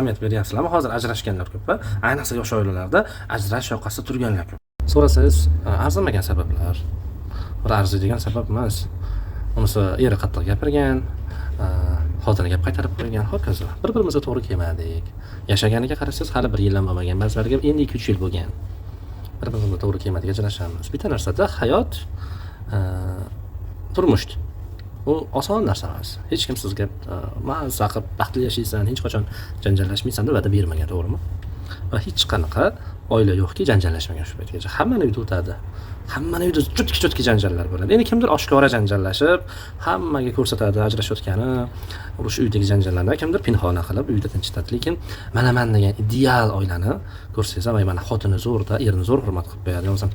ahamiyat beryapsizlarmi? Hozir ajrashganlar ko'p, ayniqsa yosh oilalarda ajrash yoqasida turganlar ko'p. So'rasangiz, arzimagan sabablar. Bir arziydigan sabab emas. Unisi eri qattiq gapirgan, xotini gap qaytarib qo'ygan, hokazo. Bir-birimizga to'g'ri kelmadik. Yashaganiga qarasangiz hali 1 yildan bo'lmagan, ba'zilariga endi 2-3 yil bo'lgan. Bir-birimizga to'g'ri kelmadik, ajrashamiz. Bitta narsada hayot turmush. U oson narsa emas. Hech kim sizga mazza qilib baxtli yashaysan, hech qachon janjallashmaysan deb va'da bermagan, to'g'rimi? Va hech qanaqa oila yo'qki janjallashmagan shu paytgacha. Hammani uyda o'tadi. Hammani uyda chutki janjallar bo'ladi. Endi kimdir oshkora janjallashib, hammaga ko'rsatadi ajrashayotgani, urush uydagi janjallarni, kimdir pinhona qilib uyda tinchitadi. Lekin mana men degan ideal oilani ko'rsangiz, mana xotini zo'rda, erini zo'r hurmat qilib qo'yadi. Yo'qsa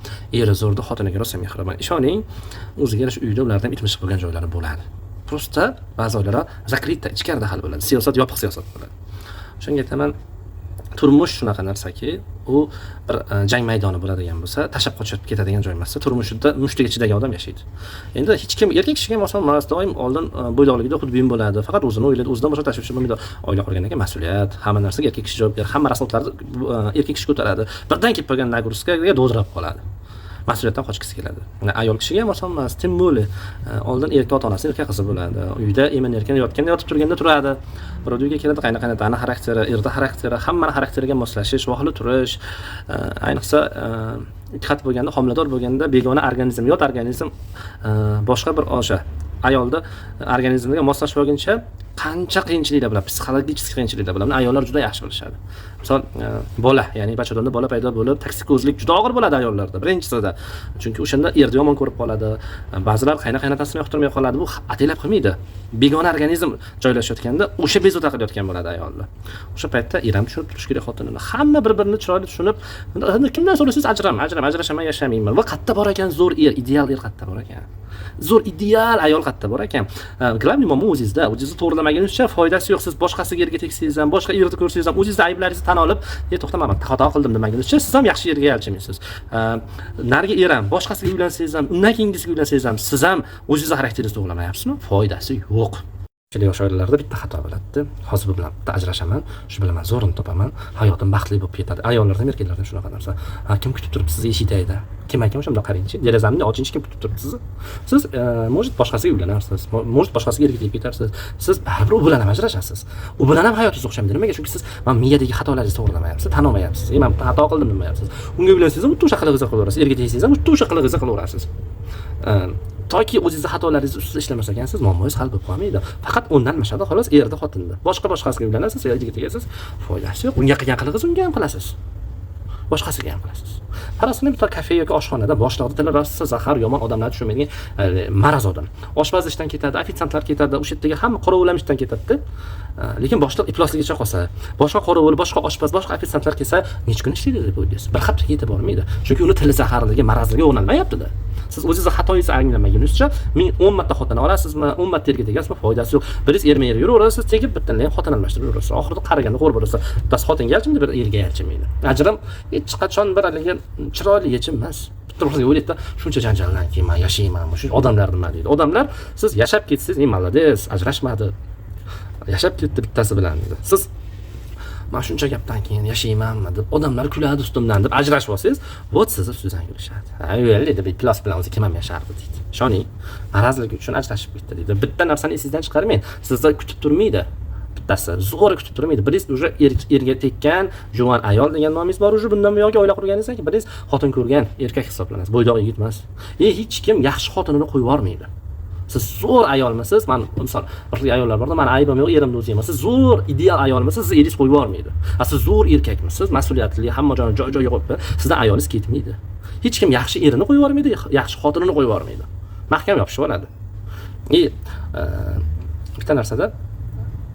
eri zo'rda, xotiniga rosa mehribon. Ishoning, o'ziga yarasha uyda ulardan bitmish bo'lgan joylari bo'ladi. Prosta ba'zi oilalar zakrita, ichkarida hal bo'ladi. Siyosat yopiq siyosat bo'ladi. O'shanga aytaman, turmush shunaqa narsaki, u bir jang maydoni bo'ladigan bo'lsa, tashab qochib ketadigan joy emas. Turmushida mushtiga chidagan odam yashaydi. Endi hech kim erkak kishiga oson emas, doim oldin bo'ydoqligida xudbin bo'ladi. Faqat o'zini o'ylaydi, o'zidan boshqa tashvishi bo'lmaydi. Oila qurgandan keyin mas'uliyat, hamma narsaga erkak kishi javob beradi, hamma rasmotlarni erkak kishi ko'taradi. Birdan kelib qolgan nagruskaga do'dirab qoladi. Mas'uliyatdan qochgisi keladi. Ayol kishiga ham oson emas. Tim bo'li. Oldin erkak ota-onasi, erkak qizi bo'ladi. Uyda emin-erkin yotib turganda turadi. Bir uyga keladi, qayna-qaynotani xarakteri, erda xarakteri, hamma xarakteriga moslashish, vohli turish, ayniqsa ikki bo'lganda, homilador bo'lganda begona organizm, yot organizm boshqa bir o'sha ayolda organizmga moslashib olguncha qancha qiyinchiliklar bilan, psixologik qiyinchiliklar bilan ayollar juda yaxshi bilishadi. Misol, bola, ya'ni bachadonda bola paydo bo'lib, toksikozlik juda og'ir bo'ladi ayollarda, birinchisida. Chunki o'shanda erni yomon ko'rib qoladi. Ba'zilar qayna-qaynotasini yoqtirmay qoladi. Bu ataylab qilmaydi. Begona organizm joylashayotganda o'sha bezovta qilayotgan bo'ladi ayollar. O'sha paytda er ham tushunib turish kerak xotinini. Hamma bir-birini chiroyli tushunib, kimdan so'rasangiz ajrashaman, yashamayman. Va qayerda bor ekan zo'r er, ideal er qayerda bor ekan? Zo'r ideal ayol qayerda bor ekan? Glavniy muammo o'zingizda. O'zingizni to'g'rilamagunizcha foydasi yo'q. Siz boshqasiga erga tegsangiz ham, boshqa erni ko'rsangiz ham, o'zingizning ayblaringizni tan olib, to'xtama, men xato qildim demagunizcha, siz ham yaxshi erga elchimaysiz. Nariga er ham, boshqasiga uylansangiz ham, undan keyingisiga uylansangiz ham, siz ham o'zingizning xarakteringizni to'g'rilamayapsizmi? Foydasi yo'q. Yosh oilalarda bitta xato bo'ladi. Hozir bu bilan ajrashaman, shu bilan zo'rini topaman, hayotim baxtli bo'lib ketadi. Ayollardan, erkaklardan shunaqa narsa. Kim kutib turibdi sizni eshikda? Kim ekan o'shanda qarangchi. Derazamni ochingiz kim kutib turibdi sizni? Siz может boshqasiga uylanarsiz, может boshqasiga erga tegib ketarsiz. Siz u bilan ham ajrashasiz. U bilan ham hayotingiz o'xshamaydi. Nimaga? Chunki siz men miyadagi xatolaringizni to'g'rilamayapsiz, tan olmayapsiz. Men xato qildim demayapsiz. Unga uylansangiz ham o'sha qilig'izni qilaverasiz. Erga tegsangiz ham o'sha qilig'izni qilaverasiz. Toki o'zingizning xatolaringiz ustida ishlamas ekansiz, muammongiz hal bo'lib qolmaydi. Faqat o'ndan mashada xolos erda xotinda. Boshqasiga uylanasiz, erga tegasiz, foydasi yo'q. Unga qilgan qilig'iz unga ham qilasiz. Boshqasiga ham qilasiz. Qarasini bitta kafe yoki oshxonada boshliqda tili rosa zahar, yomon odamlar tushunmaydigan maraz odam. Oshpaz ishdan ketadi, ofitsiantlar ketadi, o'sha yerdagi hamma qorovullamishdan ketadi. Lekin boshliq iflosligicha qolsa, boshqa qorovul, boshqa oshpaz, boshqa ofitsiantlar kelsa, nech kun ishlaydi deb o'ylaysiz. Bir hafta yetib bormaydi. Chunki uni tili zaharligi, marazligi o'rnalmayapti-da. Siz o'zingizni xatoyingizni anglamagunizcha, 10 marta xotin olasizmi, 10 marta erga tegasizmi, foydasi yo'q. Biringiz erma-er yuraverasiz, tegib bittandan xotin almashtirib yuraverasiz. Oxirida qaraganda qo'r bo'lsa, bittasi xotinga yalchimaydi, bir erga yalchimaydi. Ajrim hech qachon bir haligi chiroyli yechim emas. Bitta o'ylaydi, shuncha janjaldan keyin men yashayman, shu odamlar nima deydi? Odamlar siz yashab ketsangiz, "Молодец, ajrashmadi. Yashab ketdi bittasi bilan" dedi. Siz "Men shuncha gapdan keyin yashaymanmi" deb odamlar kuladi ustimdan deb ajrashib olsangiz, vot sizni ustidan kulishadi. "Ayol edi, plas bilan o'zi kim ham yashardi" deydi. Ishoning, marazligi uchun ajrashib ketdi deydi. Bitta narsani esingizdan chiqarmang. Sizni kutib turmaydi. Bittasi zo'r kutib turmaydi. Biringiz уже erga tekkan, juvon ayol degan nomingiz bor, уже bundan buyoqqa oila qurganingizdan keyin biringiz xotin ko'rgan erkak hisoblanasiz. Bo'ydoq yigit emas. Hech kim yaxshi xotinini qo'yib yormaydi. Siz zo'r ayolmisiz? Men misol, bir ayollar borda, men aybim yo'q, erimni o'zi emas. Siz zo'r ideal ayolmisiz? Siz eringiz qo'yib yormaydi. Siz zo'r erkakmisiz? Mas'uliyatli, hamma joyni joy-joyiga qo'yib, sizdan ayolingiz ketmaydi. Hech kim yaxshi erini qo'yib yormaydi, yaxshi xotinini qo'yib yormaydi. Mahkam yopishib oladi. Bitta narsada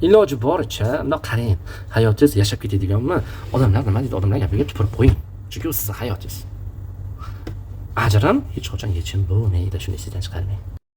iloji boricha bundoq qarang, hayotingiz yashab ketadiganmi? Odamlar nima deydi? Odamlar gapiga tupurib qo'ying. Chunki u sizning hayotingiz. Ajrim hech qachon yechim bo'lmaydi, shuni esingizdan chiqarmang.